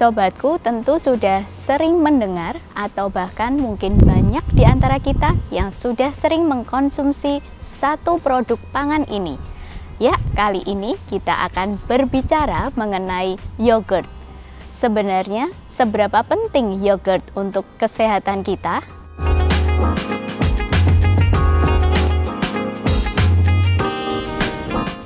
Sobatku tentu sudah sering mendengar atau bahkan mungkin banyak di antara kita yang sudah sering mengkonsumsi satu produk pangan ini. Ya, kali ini kita akan berbicara mengenai yogurt. Sebenarnya, seberapa penting yogurt untuk kesehatan kita?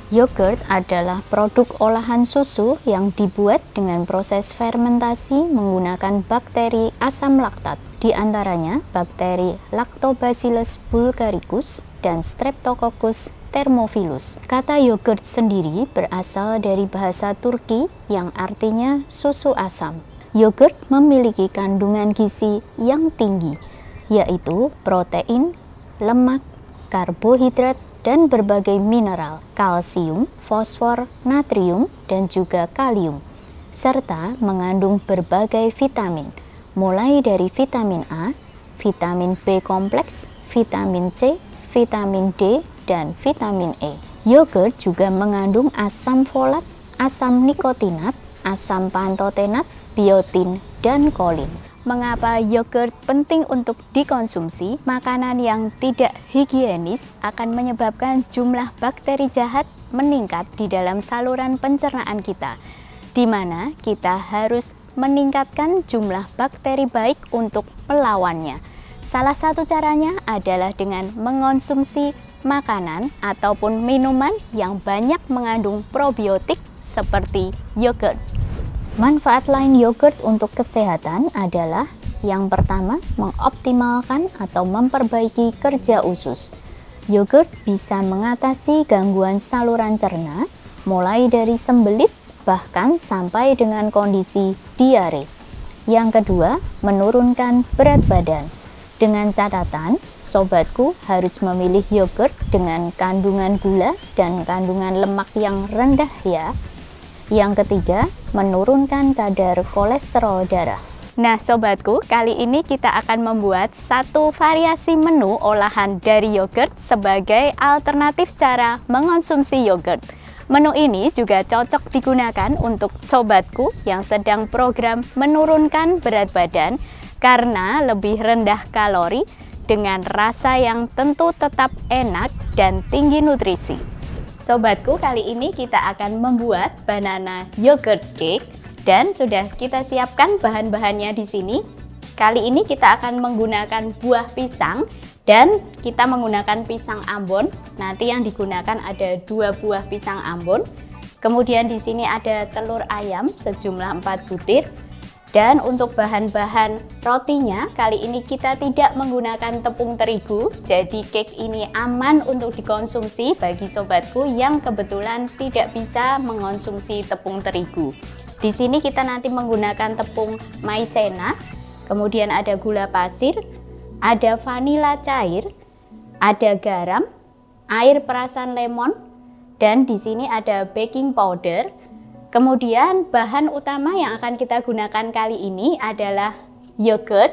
Yogurt adalah produk olahan susu yang dibuat dengan proses fermentasi menggunakan bakteri asam laktat, di antaranya bakteri Lactobacillus bulgaricus dan Streptococcus thermophilus. Kata yogurt sendiri berasal dari bahasa Turki yang artinya susu asam. Yogurt memiliki kandungan gizi yang tinggi, yaitu protein, lemak, karbohidrat, dan berbagai mineral, kalsium, fosfor, natrium, dan juga kalium, serta mengandung berbagai vitamin, mulai dari vitamin A, vitamin B kompleks, vitamin C, vitamin D, dan vitamin E. Yogurt juga mengandung asam folat, asam nikotinat, asam pantotenat, biotin, dan kolin. Mengapa yogurt penting untuk dikonsumsi? Makanan yang tidak higienis akan menyebabkan jumlah bakteri jahat meningkat di dalam saluran pencernaan kita, di mana kita harus meningkatkan jumlah bakteri baik untuk melawannya. Salah satu caranya adalah dengan mengonsumsi makanan ataupun minuman yang banyak mengandung probiotik seperti yogurt. Manfaat lain yogurt untuk kesehatan adalah yang pertama, mengoptimalkan atau memperbaiki kerja usus. Yogurt bisa mengatasi gangguan saluran cerna, mulai dari sembelit bahkan sampai dengan kondisi diare. Yang kedua, menurunkan berat badan. Dengan catatan, sobatku harus memilih yogurt dengan kandungan gula dan kandungan lemak yang rendah ya. Yang ketiga, menurunkan kadar kolesterol darah. Nah sobatku, kali ini kita akan membuat satu variasi menu olahan dari yogurt sebagai alternatif cara mengonsumsi yogurt. Menu ini juga cocok digunakan untuk sobatku yang sedang program menurunkan berat badan karena lebih rendah kalori dengan rasa yang tentu tetap enak dan tinggi nutrisi. Sobatku, kali ini kita akan membuat banana yogurt cake dan sudah kita siapkan bahan-bahannya di sini. Kali ini kita akan menggunakan buah pisang dan kita menggunakan pisang Ambon. Nanti yang digunakan ada 2 buah pisang Ambon. Kemudian di sini ada telur ayam sejumlah 4 butir. Dan untuk bahan-bahan rotinya, kali ini kita tidak menggunakan tepung terigu, jadi cake ini aman untuk dikonsumsi bagi sobatku yang kebetulan tidak bisa mengonsumsi tepung terigu. Di sini kita nanti menggunakan tepung maizena, kemudian ada gula pasir, ada vanila cair, ada garam, air perasan lemon, dan di sini ada baking powder. Kemudian bahan utama yang akan kita gunakan kali ini adalah yogurt,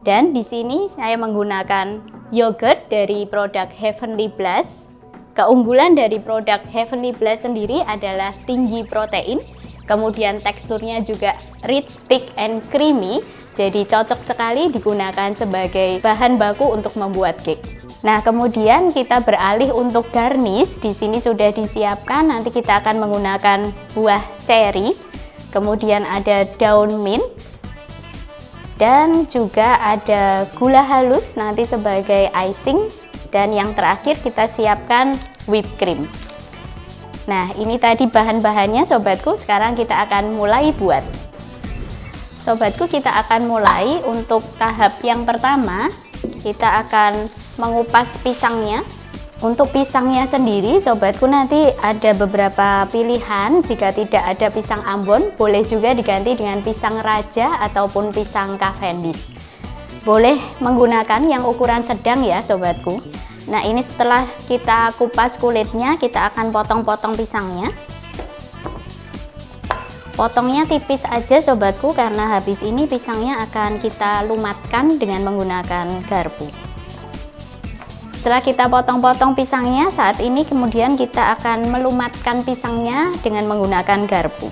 dan di sini saya menggunakan yogurt dari produk Heavenly Blast. Keunggulan dari produk Heavenly Blast sendiri adalah tinggi protein, kemudian teksturnya juga rich, thick, and creamy, jadi cocok sekali digunakan sebagai bahan baku untuk membuat cake. Nah, kemudian kita beralih untuk garnish. Di sini sudah disiapkan, nanti kita akan menggunakan buah cherry, kemudian ada daun mint, dan juga ada gula halus nanti sebagai icing, dan yang terakhir kita siapkan whipped cream. Nah, ini tadi bahan-bahannya sobatku, sekarang kita akan mulai buat. Sobatku, kita akan mulai untuk tahap yang pertama, kita akan mengupas pisangnya. Untuk pisangnya sendiri sobatku nanti ada beberapa pilihan. Jika tidak ada pisang Ambon, boleh juga diganti dengan pisang raja ataupun pisang Cavendish. Boleh menggunakan yang ukuran sedang ya sobatku. Nah, ini setelah kita kupas kulitnya, kita akan potong-potong pisangnya. Potongnya tipis aja sobatku, karena habis ini pisangnya akan kita lumatkan dengan menggunakan garpu. Setelah kita potong-potong pisangnya, saat ini kemudian kita akan melumatkan pisangnya dengan menggunakan garpu.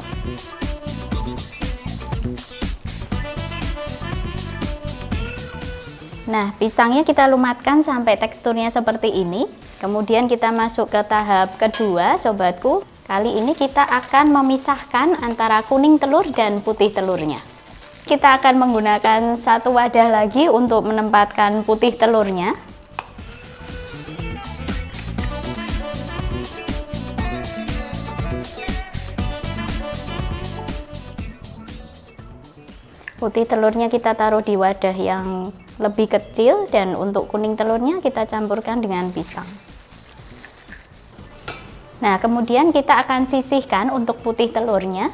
Nah, pisangnya kita lumatkan sampai teksturnya seperti ini. Kemudian kita masuk ke tahap kedua, sobatku. Kali ini kita akan memisahkan antara kuning telur dan putih telurnya. Kita akan menggunakan satu wadah lagi untuk menempatkan putih telurnya. Putih telurnya kita taruh di wadah yang lebih kecil, dan untuk kuning telurnya kita campurkan dengan pisang. Nah, kemudian kita akan sisihkan untuk putih telurnya.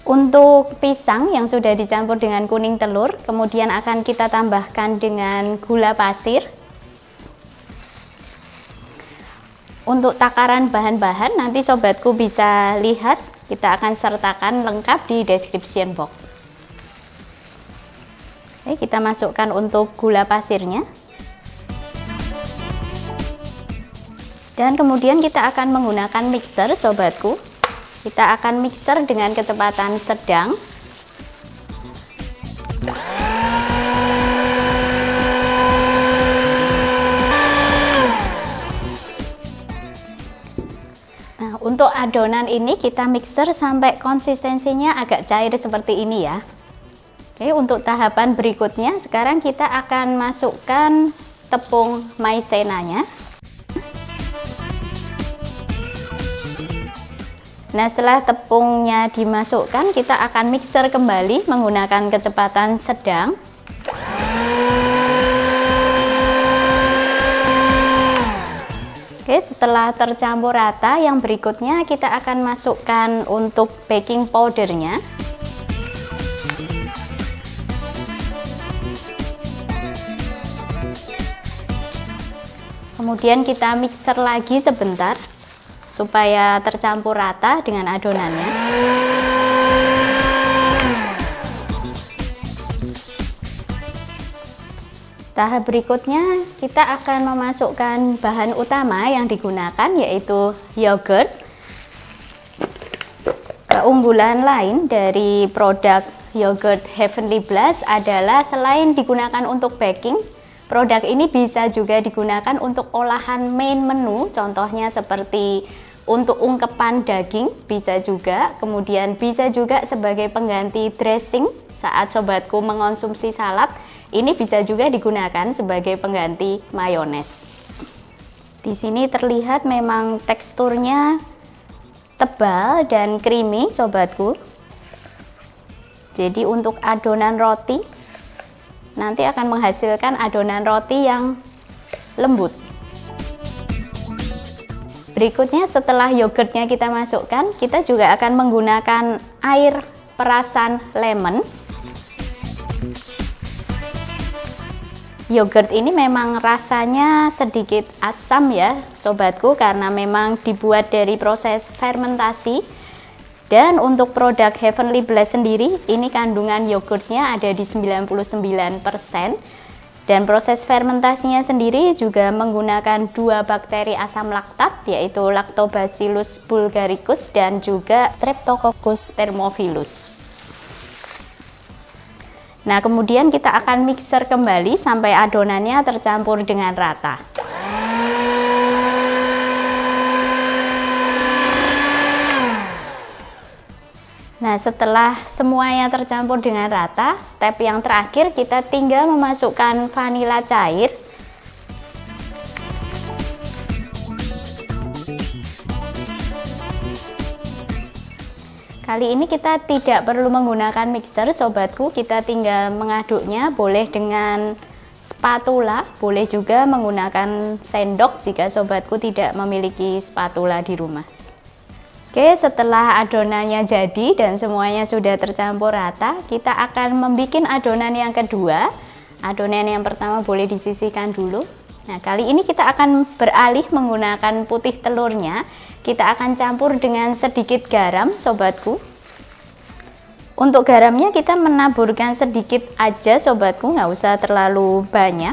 Untuk pisang yang sudah dicampur dengan kuning telur, kemudian akan kita tambahkan dengan gula pasir. Untuk takaran bahan-bahan nanti sobatku bisa lihat, kita akan sertakan lengkap di description box. Oke, kita masukkan untuk gula pasirnya. Dan kemudian kita akan menggunakan mixer, sobatku. Kita akan mixer dengan kecepatan sedang. Nah, untuk adonan ini kita mixer sampai konsistensinya agak cair seperti ini ya. Oke, untuk tahapan berikutnya sekarang kita akan masukkan tepung maizenanya. Nah, setelah tepungnya dimasukkan, kita akan mixer kembali menggunakan kecepatan sedang. Oke, setelah tercampur rata, yang berikutnya kita akan masukkan untuk baking powdernya. Kemudian kita mixer lagi sebentar supaya tercampur rata dengan adonannya. Tahap berikutnya kita akan memasukkan bahan utama yang digunakan, yaitu yogurt. Keunggulan lain dari produk yogurt Heavenly Blast adalah selain digunakan untuk baking, produk ini bisa juga digunakan untuk olahan main menu, contohnya seperti untuk ungkepan daging bisa juga, kemudian bisa juga sebagai pengganti dressing saat sobatku mengonsumsi salad. Ini bisa juga digunakan sebagai pengganti mayones. Di sini terlihat memang teksturnya tebal dan creamy, sobatku. Jadi untuk adonan roti nanti akan menghasilkan adonan roti yang lembut. Berikutnya setelah yogurtnya kita masukkan, kita juga akan menggunakan air perasan lemon. Yogurt ini memang rasanya sedikit asam ya sobatku, karena memang dibuat dari proses fermentasi. Dan untuk produk Heavenly Blast sendiri, ini kandungan yogurtnya ada di 99%. Dan proses fermentasinya sendiri juga menggunakan 2 bakteri asam laktat, yaitu Lactobacillus bulgaricus dan juga Streptococcus thermophilus. Nah, kemudian kita akan mixer kembali sampai adonannya tercampur dengan rata. Nah, setelah semuanya tercampur dengan rata, step yang terakhir kita tinggal memasukkan vanila cair. Kali ini kita tidak perlu menggunakan mixer, sobatku. Kita tinggal mengaduknya, boleh dengan spatula, boleh juga menggunakan sendok jika sobatku tidak memiliki spatula di rumah. Oke, setelah adonannya jadi dan semuanya sudah tercampur rata, kita akan membuat adonan yang kedua. Adonan yang pertama boleh disisihkan dulu. Nah, kali ini kita akan beralih menggunakan putih telurnya. Kita akan campur dengan sedikit garam, sobatku. Untuk garamnya kita menaburkan sedikit aja, sobatku, nggak usah terlalu banyak.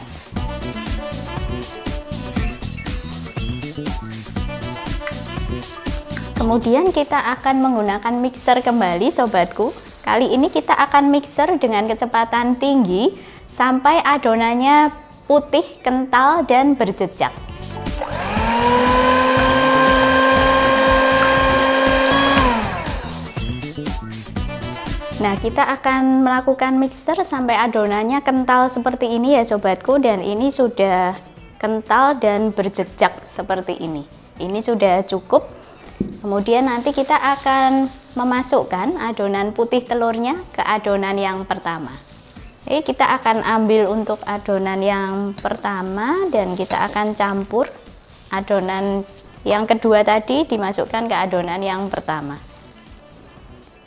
Kemudian kita akan menggunakan mixer kembali sobatku. Kali ini kita akan mixer dengan kecepatan tinggi sampai adonannya putih, kental, dan berjejak. Nah, kita akan melakukan mixer sampai adonannya kental seperti ini ya sobatku, dan ini sudah kental dan berjejak seperti ini. Ini sudah cukup. Kemudian nanti kita akan memasukkan adonan putih telurnya ke adonan yang pertama. Oke, kita akan ambil untuk adonan yang pertama dan kita akan campur adonan yang kedua tadi dimasukkan ke adonan yang pertama.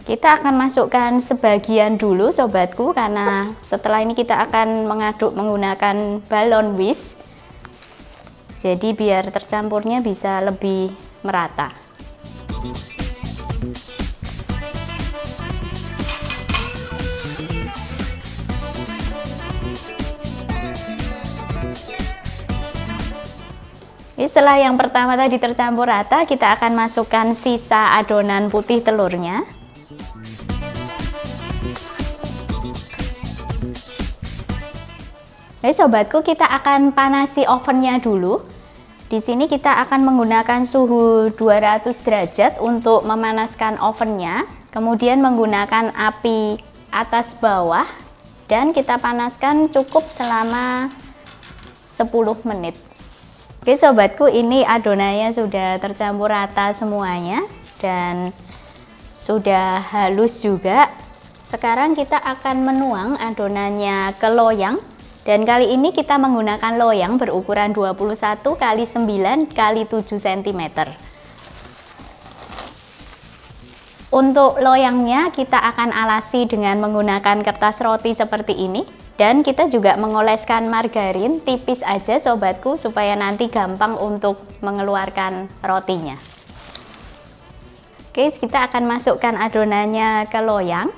Kita akan masukkan sebagian dulu sobatku, karena setelah ini kita akan mengaduk menggunakan balon whisk. Jadi biar tercampurnya bisa lebih merata. Setelah yang pertama tadi tercampur rata, kita akan masukkan sisa adonan putih telurnya. Sobatku, kita akan panasi ovennya dulu. Di sini kita akan menggunakan suhu 200 derajat untuk memanaskan ovennya. Kemudian menggunakan api atas bawah dan kita panaskan cukup selama 10 menit. Oke sobatku, ini adonannya sudah tercampur rata semuanya dan sudah halus juga. Sekarang kita akan menuang adonannya ke loyang. Dan kali ini kita menggunakan loyang berukuran 21 x 9 x 7 cm. Untuk loyangnya kita akan alasi dengan menggunakan kertas roti seperti ini. Dan kita juga mengoleskan margarin tipis aja sobatku, supaya nanti gampang untuk mengeluarkan rotinya. Oke, kita akan masukkan adonannya ke loyang.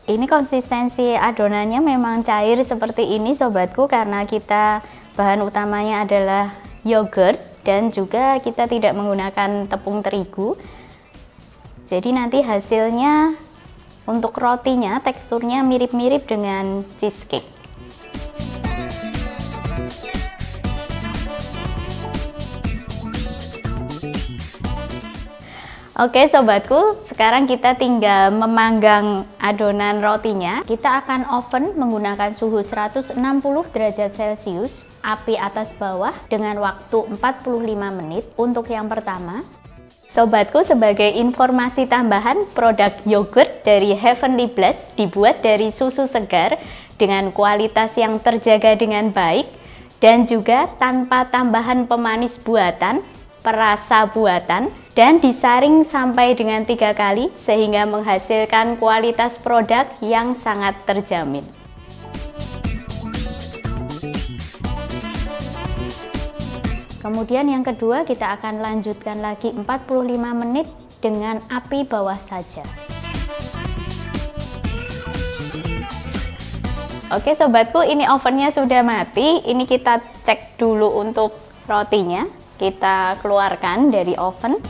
Ini konsistensi adonannya memang cair seperti ini sobatku, karena kita bahan utamanya adalah yogurt dan juga kita tidak menggunakan tepung terigu. Jadi nanti hasilnya untuk rotinya teksturnya mirip-mirip dengan cheesecake. Oke sobatku, sekarang kita tinggal memanggang adonan rotinya. Kita akan oven menggunakan suhu 160 derajat Celcius, api atas bawah dengan waktu 45 menit untuk yang pertama. Sobatku, sebagai informasi tambahan, produk yogurt dari Heavenly Bliss dibuat dari susu segar dengan kualitas yang terjaga dengan baik dan juga tanpa tambahan pemanis buatan, perasa buatan, dan disaring sampai dengan 3 kali sehingga menghasilkan kualitas produk yang sangat terjamin. Kemudian yang kedua kita akan lanjutkan lagi 45 menit dengan api bawah saja. Oke sobatku, ini ovennya sudah mati. Ini kita cek dulu untuk rotinya. Kita keluarkan dari oven.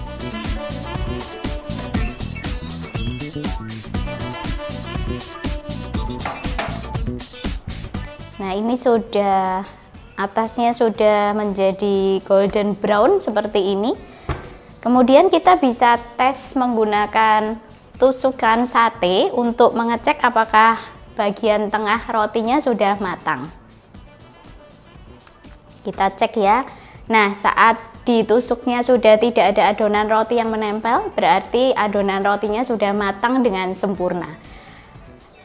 Nah, ini sudah, atasnya sudah menjadi golden brown seperti ini. Kemudian kita bisa tes menggunakan tusukan sate untuk mengecek apakah bagian tengah rotinya sudah matang. Kita cek ya. Nah, saat ditusuknya sudah tidak ada adonan roti yang menempel, berarti adonan rotinya sudah matang dengan sempurna.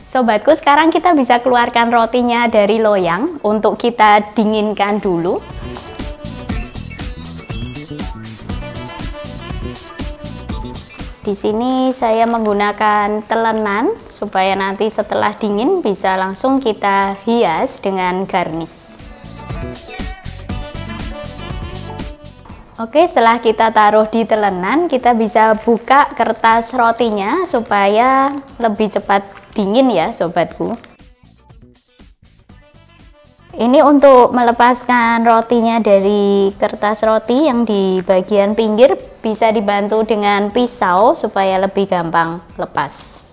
Sobatku, sekarang kita bisa keluarkan rotinya dari loyang untuk kita dinginkan dulu. Di sini saya menggunakan telenan supaya nanti setelah dingin bisa langsung kita hias dengan garnish. Oke, setelah kita taruh di telenan, kita bisa buka kertas rotinya supaya lebih cepat dingin ya sobatku. Ini untuk melepaskan rotinya dari kertas roti yang di bagian pinggir, bisa dibantu dengan pisau supaya lebih gampang lepas.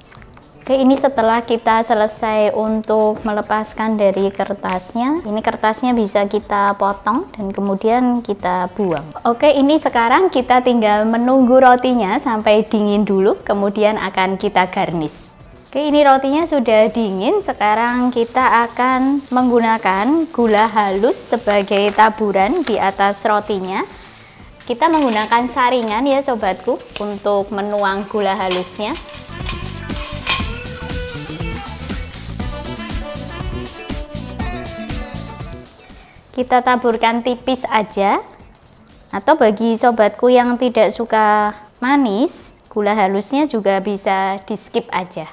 Oke, ini setelah kita selesai untuk melepaskan dari kertasnya, ini kertasnya bisa kita potong dan kemudian kita buang. Oke, ini sekarang kita tinggal menunggu rotinya sampai dingin dulu, kemudian akan kita garnish. Oke, ini rotinya sudah dingin. Sekarang kita akan menggunakan gula halus sebagai taburan di atas rotinya. Kita menggunakan saringan ya sobatku untuk menuang gula halusnya. Kita taburkan tipis aja, atau bagi sobatku yang tidak suka manis, gula halusnya juga bisa di skip aja.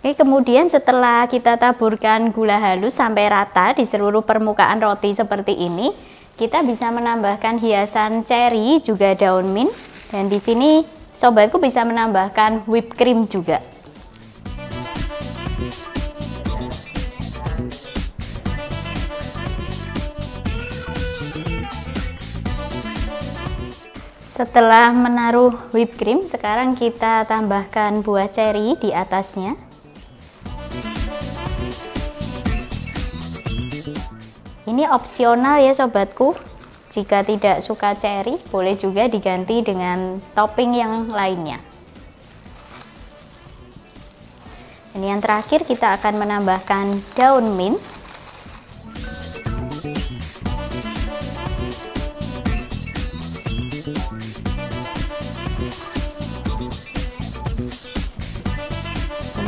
Oke, kemudian setelah kita taburkan gula halus sampai rata di seluruh permukaan roti seperti ini, kita bisa menambahkan hiasan cherry juga daun mint, dan di sini sobatku bisa menambahkan whipped cream juga. Setelah menaruh whipped cream, sekarang kita tambahkan buah cherry di atasnya. Ini opsional ya sobatku, jika tidak suka cherry boleh juga diganti dengan topping yang lainnya. Ini yang terakhir, kita akan menambahkan daun mint.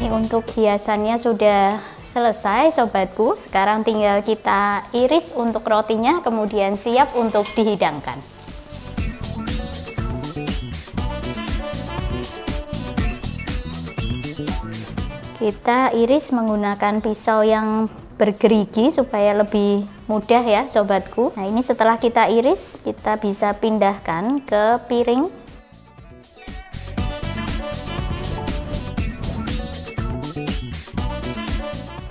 Ini untuk hiasannya sudah selesai sobatku. Sekarang tinggal kita iris untuk rotinya, kemudian siap untuk dihidangkan. Kita iris menggunakan pisau yang bergerigi supaya lebih mudah ya sobatku. Nah, ini setelah kita iris, kita bisa pindahkan ke piring.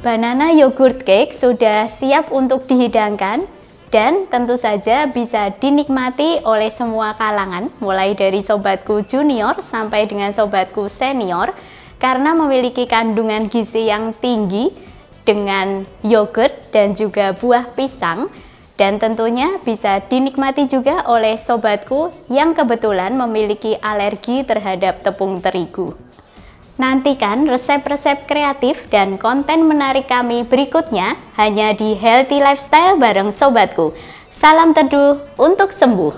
Banana yogurt cake sudah siap untuk dihidangkan dan tentu saja bisa dinikmati oleh semua kalangan, mulai dari sobatku junior sampai dengan sobatku senior, karena memiliki kandungan gizi yang tinggi dengan yogurt dan juga buah pisang, dan tentunya bisa dinikmati juga oleh sobatku yang kebetulan memiliki alergi terhadap tepung terigu. Nantikan resep-resep kreatif dan konten menarik kami berikutnya hanya di Healthy Lifestyle bareng sobatku. Salam teduh untuk sembuh.